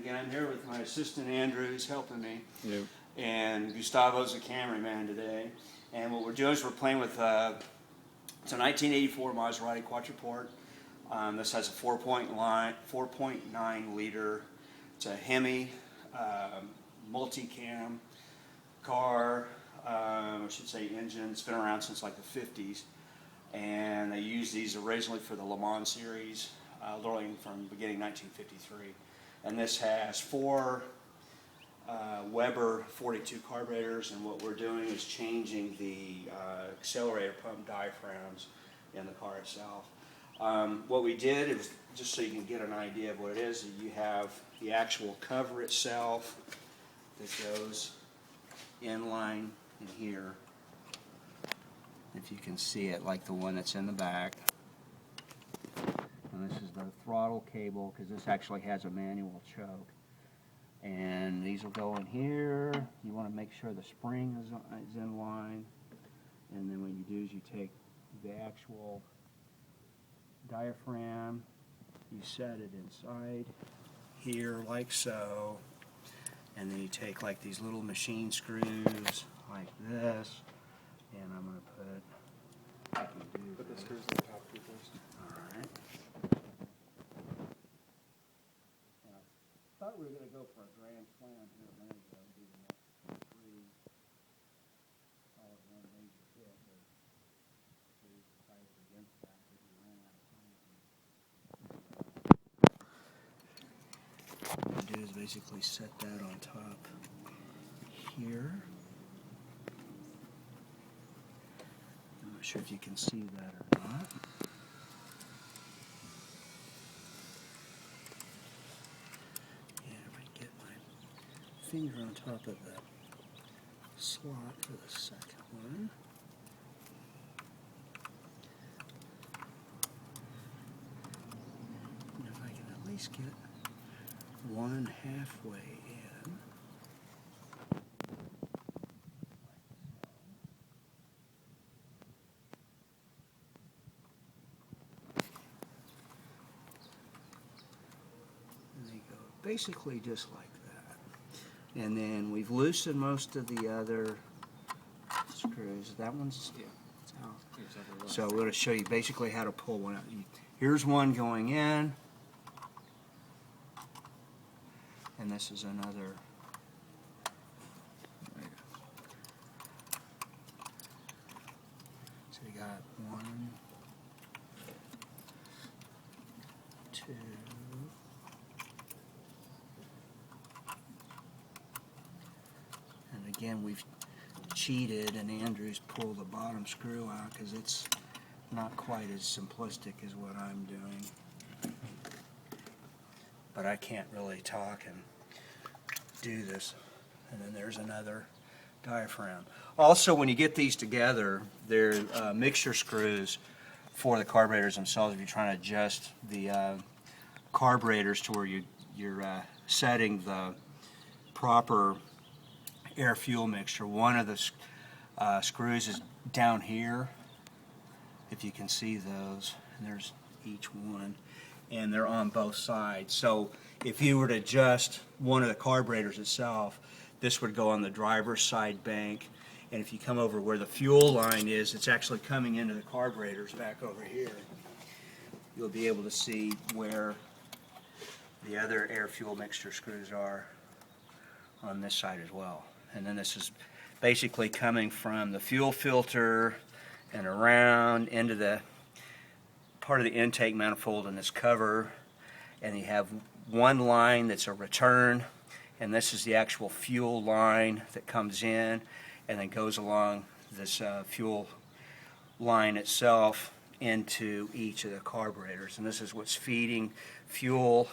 again. I'm here with my assistant Andrew, who's helping me. Yep. And Gustavo's the cameraman today. And what we're doing is we're playing with, it's a 1984 Maserati Quattroporte. This has a 4.9 liter. It's a Hemi multicam car, I should say engine. It's been around since like the 50s. And they used these originally for the Le Mans series, literally from beginning 1953. And this has four Weber 42 carburetors, and what we're doing is changing the accelerator pump diaphragms in the car itself. What we did is, just so you can get an idea of what it is, you have the actual cover itself that goes in line in here. If you can see it, like the one that's in the back. And this is the throttle cable, because this actually has a manual choke. And these will go in here. You want to make sure the spring is in line. And then what you do is you take the actual diaphragm, you set it inside here like so, and then you take like these little machine screws like this, and I'm going to Put the screws on the top too first. Alright. I thought we were going to go for a grand slam here a minute ago, do the next three, call it one major hit, but we decided against that because we ran out of time. What we do is basically set that on top here. I'm not sure if you can see that or not. Finger on top of the slot for the second one. And if I can at least get one halfway in. And they go basically just like that. And then we've loosened most of the other screws. That one's out. So we're going to show you basically how to pull one out. Here's one going in. And this is another. So we got 1, 2. Again, we've cheated, and Andrew's pulled the bottom screw out because it's not quite as simplistic as what I'm doing. But I can't really talk and do this. And then there's another diaphragm. Also, when you get these together, they're mixture screws for the carburetors themselves. If you're trying to adjust the carburetors to where you're setting the proper air-fuel mixture. One of the screws is down here, if you can see those, and there's each one, and they're on both sides. So if you were to adjust one of the carburetors itself, this would go on the driver's side bank, and if you come over where the fuel line is, it's actually coming into the carburetors back over here. You'll be able to see where the other air-fuel mixture screws are on this side as well. And then this is basically coming from the fuel filter and around into the part of the intake manifold in this cover. And you have one line that's a return, and this is the actual fuel line that comes in and then goes along this fuel line itself into each of the carburetors. And this is what's feeding fuel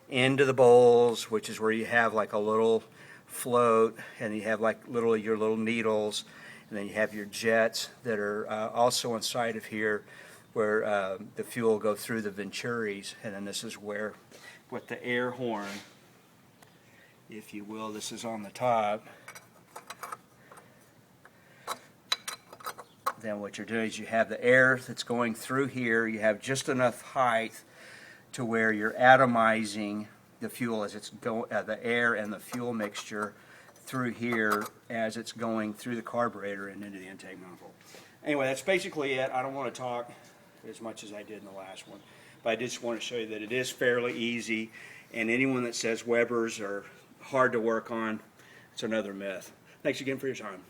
into the bowls, which is where you have like a little float, and you have like your little needles, and then you have your jets that are also inside of here where the fuel go through the venturis, and then this is where with the air horn, if you will, this is on the top. Then what you're doing is you have the air that's going through here. You have just enough height to where you're atomizing the fuel as it's the air and the fuel mixture through here as it's going through the carburetor and into the intake manifold. Anyway, that's basically it. I don't want to talk as much as I did in the last one, but I just want to show you that it is fairly easy, and anyone that says Webers are hard to work on, it's another myth. Thanks again for your time.